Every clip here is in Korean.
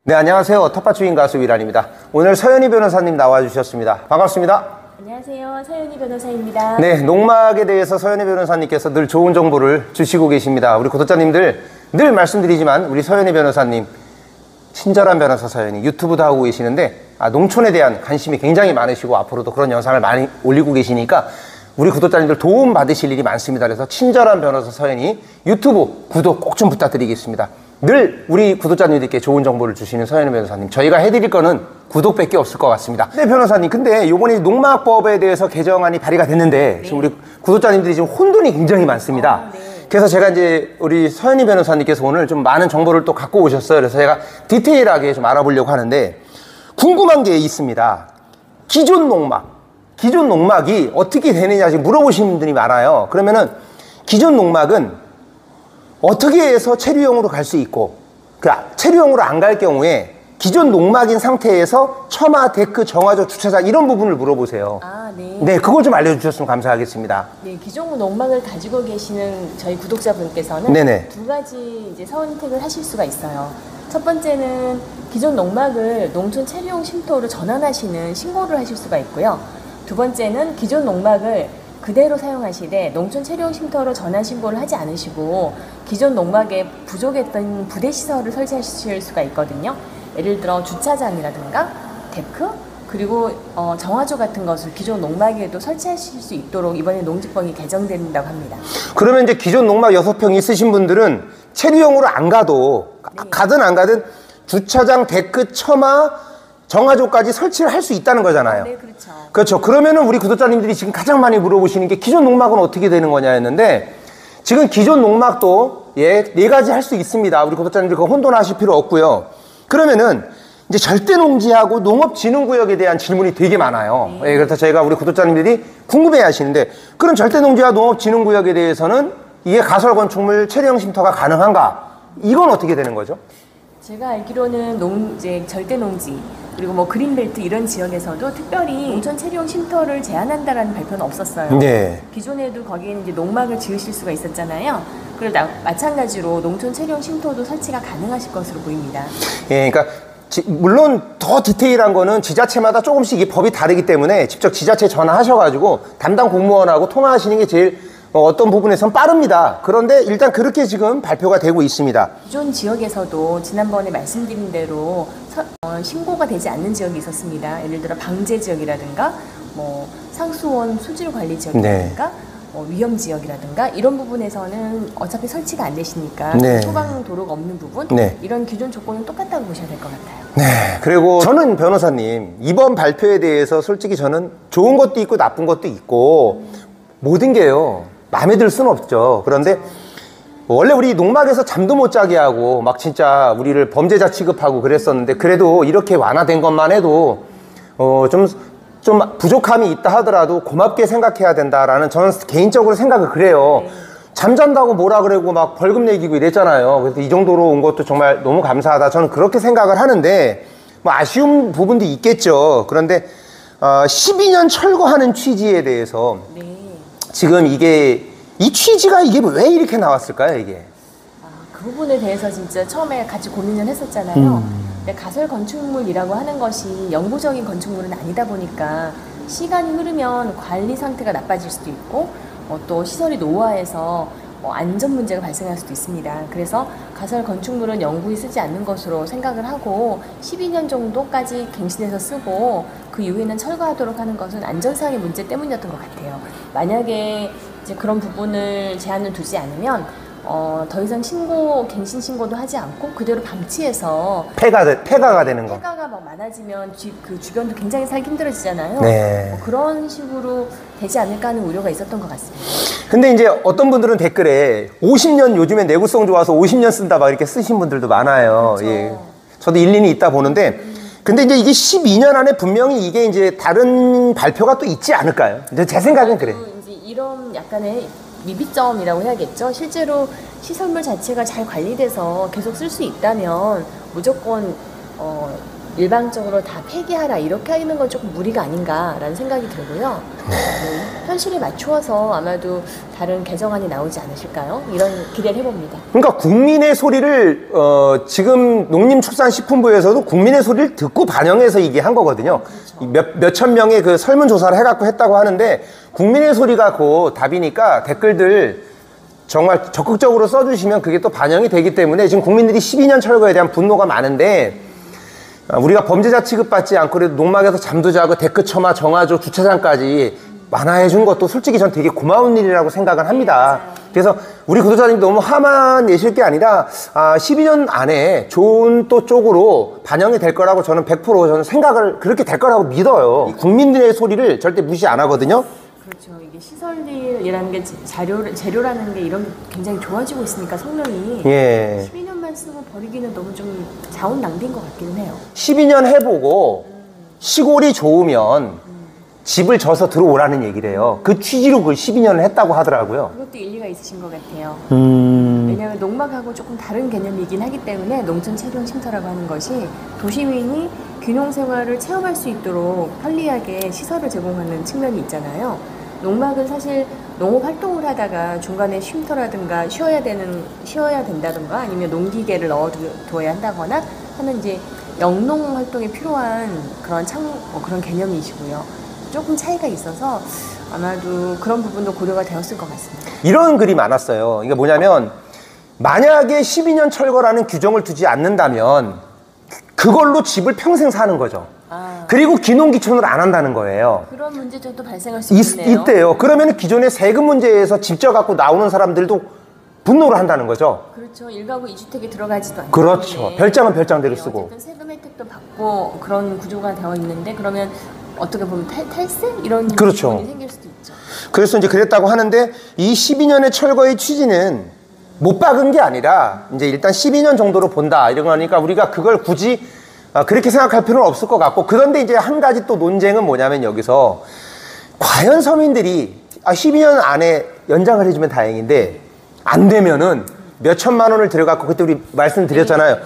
네, 안녕하세요. 텃밭주인 가수 위란입니다. 오늘 서현희 변호사님 나와주셨습니다. 반갑습니다. 안녕하세요. 서현희 변호사입니다. 네, 농막에 대해서 서현희 변호사님께서 늘 좋은 정보를 주시고 계십니다. 우리 구독자님들 늘 말씀드리지만 우리 서현희 변호사님 친절한 변호사 서현희 유튜브도 하고 계시는데 농촌에 대한 관심이 굉장히 많으시고 앞으로도 그런 영상을 많이 올리고 계시니까 우리 구독자님들 도움 받으실 일이 많습니다. 그래서 친절한 변호사 서현희 유튜브 구독 꼭 좀 부탁드리겠습니다. 늘 우리 구독자님들께 좋은 정보를 주시는 서현희 변호사님, 저희가 해드릴 거는 구독밖에 없을 것 같습니다. 네, 변호사님, 근데 요번에 농막법에 대해서 개정안이 발의가 됐는데 지금 우리 구독자님들이 지금 혼돈이 굉장히 많습니다. 그래서 제가 이제 우리 서현희 변호사님께서 오늘 좀 많은 정보를 또 갖고 오셨어요. 그래서 제가 디테일하게 좀 알아보려고 하는데 궁금한 게 있습니다. 기존 농막이 어떻게 되느냐 지금 물어보시는 분들이 많아요. 그러면은 기존 농막은 어떻게 해서 체류용으로 갈 수 있고, 체류용으로 안 갈 경우에 기존 농막인 상태에서 처마, 데크, 정화조, 주차장 이런 부분을 물어보세요. 네, 그걸 좀 알려주셨으면 감사하겠습니다. 네, 기존 농막을 가지고 계시는 저희 구독자분께서는 두 가지 이제 선택을 하실 수가 있어요. 첫 번째는 기존 농막을 농촌 체류용 쉼터로 전환하시는 신고를 하실 수가 있고요. 두 번째는 기존 농막을 그대로 사용하시되 농촌 체류용 쉼터로 전환 신고를 하지 않으시고 기존 농막에 부족했던 부대시설을 설치하실 수가 있거든요. 예를 들어 주차장이라든가 데크 그리고 정화조 같은 것을 기존 농막에도 설치하실 수 있도록 이번에 농지법이 개정된다고 합니다. 그러면 이제 기존 농막 6평 있으신 분들은 체류용으로 안 가도 가든 안 가든 주차장, 데크, 처마, 정화조까지 설치를 할 수 있다는 거잖아요. 네, 그렇죠. 그렇죠. 그러면은 우리 구독자님들이 지금 가장 많이 물어보시는 게 기존 농막은 어떻게 되는 거냐 했는데 지금 기존 농막도 네 가지 할 수 있습니다. 우리 구독자님들 그거 혼돈하실 필요 없고요. 그러면은 이제 절대농지하고 농업진흥구역에 대한 질문이 되게 많아요. 그래서 저희가 우리 구독자님들이 궁금해 하시는데 그럼 절대농지와 농업진흥구역에 대해서는 이게 가설건축물 체류용 쉼터가 가능한가? 이건 어떻게 되는 거죠? 제가 알기로는 이제 절대농지 그리고 뭐 그린벨트 이런 지역에서도 특별히 농촌 체류용 쉼터를 제한한다라는 발표는 없었어요. 네. 기존에도 거기에는 이제 농막을 지으실 수가 있었잖아요. 그리고 마찬가지로 농촌 체류용 쉼터도 설치가 가능하실 것으로 보입니다. 예, 그러니까 물론 더 디테일한 거는 지자체마다 조금씩 이 법이 다르기 때문에 직접 지자체 전화하셔가지고 담당 공무원하고 통화하시는 게 제일 어떤 부분에선 빠릅니다. 그런데 일단 그렇게 지금 발표가 되고 있습니다. 기존 지역에서도 지난번에 말씀드린 대로 신고가 되지 않는 지역이 있었습니다. 예를 들어 방제 지역이라든가 뭐 상수원 수질 관리 지역이라든가 위험 지역이라든가 이런 부분에서는 어차피 설치가 안 되시니까 소방 도로가 없는 부분 이런 기존 조건은 똑같다고 보셔야 될 것 같아요. 네, 그리고 저는 변호사님 이번 발표에 대해서 솔직히 저는 좋은 것도 있고 나쁜 것도 있고 모든 게요 마음에 들 수는 없죠. 그런데 원래 우리 농막에서 잠도 못 자게 하고 막 진짜 우리를 범죄자 취급하고 그랬었는데 그래도 이렇게 완화된 것만 해도 좀 부족함이 있다 하더라도 고맙게 생각해야 된다라는 저는 개인적으로 생각을 그래요. 잠잔다고 뭐라 그러고 막 벌금 내기고 이랬잖아요. 그래서 이 정도로 온 것도 정말 너무 감사하다. 저는 그렇게 생각을 하는데 뭐 아쉬운 부분도 있겠죠. 그런데 12년 철거하는 취지에 대해서 지금 이 취지가 이게 왜 이렇게 나왔을까요, 이게? 그 부분에 대해서 진짜 처음에 같이 고민을 했었잖아요. 근데 가설 건축물이라고 하는 것이 영구적인 건축물은 아니다 보니까 시간이 흐르면 관리 상태가 나빠질 수도 있고 또 시설이 노후화해서 안전 문제가 발생할 수도 있습니다. 그래서 가설 건축물은 영구히 쓰지 않는 것으로 생각을 하고 12년 정도까지 갱신해서 쓰고 그 이후에는 철거하도록 하는 것은 안전상의 문제 때문이었던 것 같아요. 만약에 이제 그런 부분을 제한을 두지 않으면 더 이상 갱신 신고도 하지 않고 그대로 방치해서 폐가가 되는 거. 폐가가 막 많아지면 그 주변도 굉장히 살기 힘들어지잖아요. 그런 식으로 되지 않을까 하는 우려가 있었던 것 같습니다. 근데 이제 어떤 분들은 댓글에 50년 요즘에 내구성 좋아서 50년 쓴다 막 이렇게 쓰신 분들도 많아요. 그렇죠. 저도 일리는 있다 보는데 근데 이제 이게 12년 안에 분명히 이게 이제 다른 발표가 또 있지 않을까요? 제 생각은 그래. 이제 이런 약간의 미비점이라고 해야겠죠. 실제로 시설물 자체가 잘 관리돼서 계속 쓸 수 있다면 무조건 일방적으로 다 폐기하라 이렇게 하는 건 조금 무리가 아닌가라는 생각이 들고요. 현실에 맞추어서 아마도 다른 개정안이 나오지 않으실까요? 이런 기대를 해봅니다. 그러니까 국민의 소리를 지금 농림축산식품부에서도 국민의 소리를 듣고 반영해서 이게 한 거거든요. 그렇죠. 몇천 명의 그 설문조사를 해갖고 했다고 하는데 국민의 소리가 그 답이니까 댓글들 정말 적극적으로 써주시면 그게 또 반영이 되기 때문에 지금 국민들이 12년 철거에 대한 분노가 많은데 우리가 범죄자 취급받지 않고 그래도 농막에서 잠도 자고 데크 처마 정화조 주차장까지 완화해 준 것도 솔직히 전 되게 고마운 일이라고 생각을 합니다. 그래서 우리 구독자님 너무 화만 내실 게 아니라 12년 안에 좋은 또 쪽으로 반영이 될 거라고 저는 100% 저는 생각을 그렇게 될 거라고 믿어요. 국민들의 소리를 절대 무시 안 하거든요. 그렇죠. 이게 시설이라는 게 재료라는 게 이런 게 굉장히 좋아지고 있으니까 성능이 12년만 쓰고 버리기는 너무 좀 자원 낭비인 것 같기는 해요. 12년 해보고 시골이 좋으면 집을 져서 들어오라는 얘기래요. 그 취지로 그걸 12년을 했다고 하더라고요. 그것도 일리가 있으신 것 같아요. 왜냐하면 농막하고 조금 다른 개념이긴 하기 때문에 농촌 체령 쉼터라고 하는 것이 도시민이 균형 생활을 체험할 수 있도록 편리하게 시설을 제공하는 측면이 있잖아요. 농막은 사실 농업 활동을 하다가 중간에 쉼터라든가 쉬어야 된다든가 아니면 농기계를 넣어두어야 한다거나 하는 이제 영농 활동에 필요한 그런 개념이시고요. 조금 차이가 있어서 아마도 그런 부분도 고려가 되었을 것 같습니다. 이런 글이 많았어요. 이게 뭐냐면 만약에 12년 철거라는 규정을 두지 않는다면 그걸로 집을 평생 사는 거죠. 그리고 기농기촌을 안 한다는 거예요. 그런 문제점도 발생할 수 있네요. 있대요. 그러면 기존의 세금 문제에서 집 져갖고 나오는 사람들도 분노를 한다는 거죠. 그렇죠. 1가구 2주택에 들어가지도 않고. 그렇죠. 별장은 별장대로 쓰고. 어쨌든 세금 혜택도 받고 그런 구조가 되어 있는데 그러면 어떻게 보면 탈세? 이런 그렇죠. 부분이 생길 수도 있죠. 그래서 이제 그랬다고 하는데 이 12년의 철거의 취지는 못 박은 게 아니라 이제 일단 12년 정도로 본다 이런 거니까 우리가 그걸 굳이 그렇게 생각할 필요는 없을 것 같고 그런데 이제 한 가지 또 논쟁은 뭐냐면 여기서 과연 서민들이 12년 안에 연장을 해주면 다행인데 안 되면은 몇 천만 원을 들어갖고 그때 우리 말씀드렸잖아요.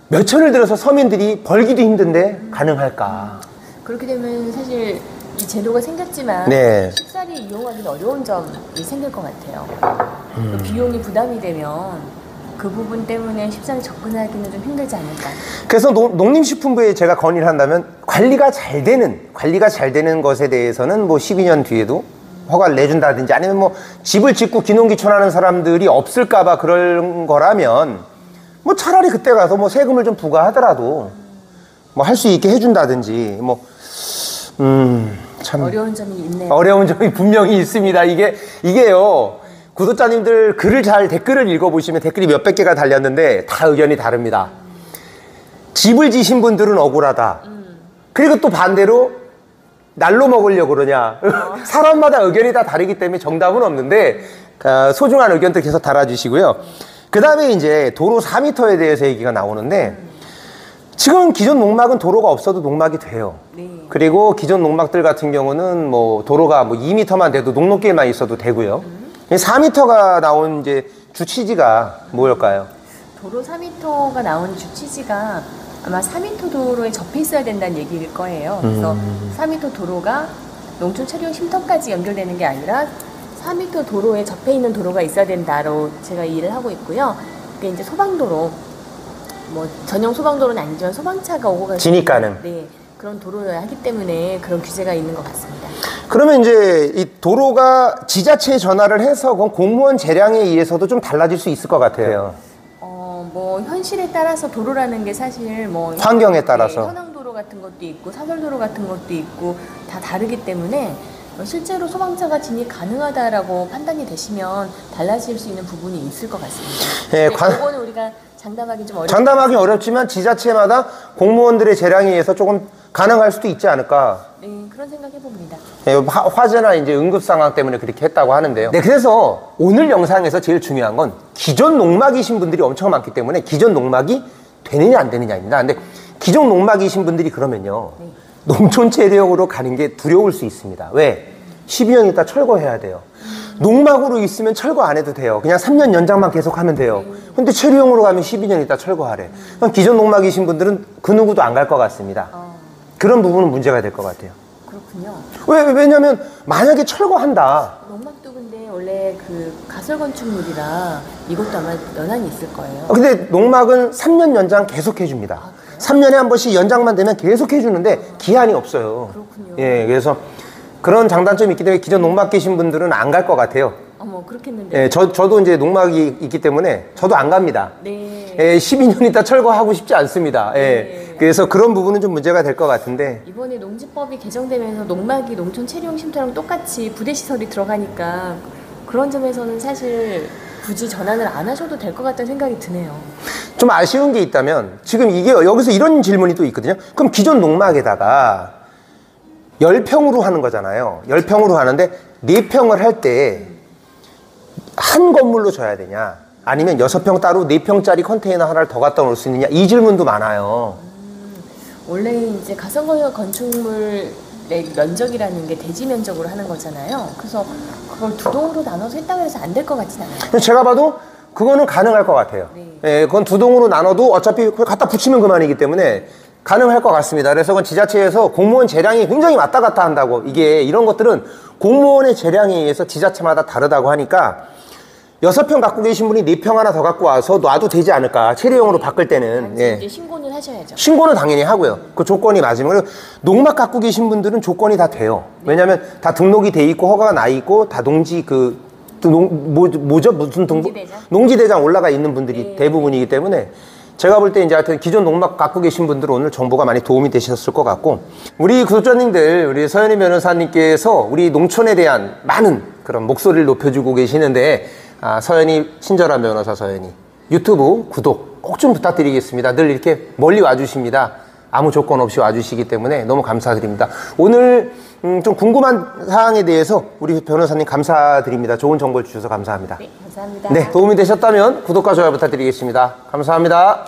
몇 천을 들여서 서민들이 벌기도 힘든데 가능할까? 그렇게 되면 사실 이 제도가 생겼지만 쉽사리 이용하기는 어려운 점이 생길 것 같아요. 비용이 부담이 되면 그 부분 때문에 쉽사리 접근하기는 좀 힘들지 않을까. 그래서 농림식품부에 제가 건의를 한다면 관리가 잘 되는 것에 대해서는 뭐 12년 뒤에도 허가를 내준다든지 아니면 뭐 집을 짓고 기농기촌하는 사람들이 없을까봐 그런 거라면 뭐 차라리 그때 가서 뭐 세금을 좀 부과하더라도 뭐 할 수 있게 해준다든지 뭐 참 어려운 점이 있네요. 어려운 점이 분명히 있습니다. 이게요. 구독자님들 댓글을 읽어보시면 댓글이 몇백 개가 달렸는데 다 의견이 다릅니다. 집을 지신 분들은 억울하다. 그리고 또 반대로 날로 먹으려고 그러냐. 사람마다 의견이 다 다르기 때문에 정답은 없는데 소중한 의견들 계속 달아주시고요. 그 다음에 이제 도로 4m에 대해서 얘기가 나오는데 지금 기존 농막은 도로가 없어도 농막이 돼요. 그리고 기존 농막들 같은 경우는 뭐 도로가 뭐 2m만 돼도 농로길만 있어도 되고요. 4m가 나온 이제 주 취지가 뭐일까요? 도로 4m가 나온 주 취지가 아마 4m 도로에 접해 있어야 된다는 얘기일 거예요. 그래서 4m 도로가 농촌 체류 쉼터까지 연결되는 게 아니라 4m 도로에 접해 있는 도로가 있어야 된다로 제가 이해를 하고 있고요. 그게 이제 소방도로, 뭐 전용 소방도로는 아니지만 소방차가 오고 갈 진입 가능. 네, 그런 도로여야 하기 때문에 그런 규제가 있는 것 같습니다. 그러면 이제 이 도로가 지자체에 전화를 해서 그건 공무원 재량에 의해서도 좀 달라질 수 있을 것 같아요. 뭐 현실에 따라서 도로라는 게 사실 뭐 환경에 따라서 현황도로 같은 것도 있고 사설도로 같은 것도 있고 다 다르기 때문에 실제로 소방차가 진입 가능하다라고 판단이 되시면 달라질 수 있는 부분이 있을 것 같습니다. 그거는 우리가 장담하기 좀 어렵죠. 장담하기 어렵지만 지자체마다 공무원들의 재량에 의해서 조금 가능할 수도 있지 않을까. 네, 그런 생각 해봅니다. 화재나 이제 응급 상황 때문에 그렇게 했다고 하는데요. 네, 그래서 오늘 영상에서 제일 중요한 건 기존 농막이신 분들이 엄청 많기 때문에 기존 농막이 되느냐 안 되느냐입니다. 근데 기존 농막이신 분들이 그러면요. 농촌 체류형으로 가는 게 두려울 수 있습니다. 왜? 12년 있다 철거해야 돼요. 농막으로 있으면 철거 안 해도 돼요. 그냥 3년 연장만 계속하면 돼요. 근데 체류용으로 가면 12년 있다 철거하래. 그럼 기존 농막이신 분들은 그 누구도 안 갈 것 같습니다. 그런 부분은 문제가 될 것 같아요. 그렇군요. 왜냐면 만약에 철거한다. 농막도 근데 원래 그 가설 건축물이라 이것도 아마 연한이 있을 거예요. 근데 농막은 3년 연장 계속 해줍니다. 3년에 한 번씩 연장만 되면 계속 해주는데 기한이 없어요. 그렇군요. 예, 그래서 그런 장단점이 있기 때문에 기존 농막 계신 분들은 안 갈 것 같아요. 어머, 그렇겠는데. 예, 저도 이제 농막이 있기 때문에 저도 안 갑니다. 네. 예, 12년 있다 철거하고 싶지 않습니다. 예. 네. 그래서 그런 부분은 좀 문제가 될 것 같은데. 이번에 농지법이 개정되면서 농막이 농촌 체류용 쉼터랑 똑같이 부대 시설이 들어가니까 그런 점에서는 사실 굳이 전환을 안 하셔도 될 것 같다는 생각이 드네요. 좀 아쉬운 게 있다면 지금 이게 여기서 이런 질문이 또 있거든요. 그럼 기존 농막에다가 10평으로 하는 거잖아요. 10평으로 하는데 4평을 할 때 한 건물로 줘야 되냐? 아니면 6평 따로 4평짜리 컨테이너 하나를 더 갖다 놓을 수 있느냐? 이 질문도 많아요. 원래 이제 가설 건축물의 면적이라는 게 대지 면적으로 하는 거잖아요. 그래서 그걸 두 동으로 나눠서 했다고 해서 안 될 것 같진 않아요. 제가 봐도 그거는 가능할 것 같아요. 네. 예, 그건 두 동으로 나눠도 어차피 그걸 갖다 붙이면 그만이기 때문에 가능할 것 같습니다. 그래서 그건 지자체에서 공무원 재량이 굉장히 왔다 갔다 한다고, 이게 이런 것들은 공무원의 재량에 의해서 지자체마다 다르다고 하니까 6평 갖고 계신 분이 4평 하나 더 갖고 와서 놔도 되지 않을까. 체류용으로 바꿀 때는. 단지 예. 이제 신고는 하셔야죠. 신고는 당연히 하고요. 그 조건이 맞으면. 그리고 농막 갖고 계신 분들은 조건이 다 돼요. 왜냐하면 다 등록이 돼 있고 허가가 나 있고 다 농지 뭐죠? 무슨 등록? 농지대장 올라가 있는 분들이 네. 대부분이기 때문에 제가 볼 때 이제 하여튼 기존 농막 갖고 계신 분들은 오늘 정보가 많이 도움이 되셨을 것 같고, 우리 구독자님들, 우리 서현희 변호사님께서 우리 농촌에 대한 많은 그런 목소리를 높여주고 계시는데, 서현희, 친절한 변호사 서현희 유튜브 구독 꼭 좀 부탁드리겠습니다. 늘 이렇게 멀리 와주십니다. 아무 조건 없이 와주시기 때문에 너무 감사드립니다. 오늘 좀 궁금한 사항에 대해서 우리 변호사님 감사드립니다. 좋은 정보를 주셔서 감사합니다. 네, 감사합니다. 네, 도움이 되셨다면 구독과 좋아요 부탁드리겠습니다. 감사합니다.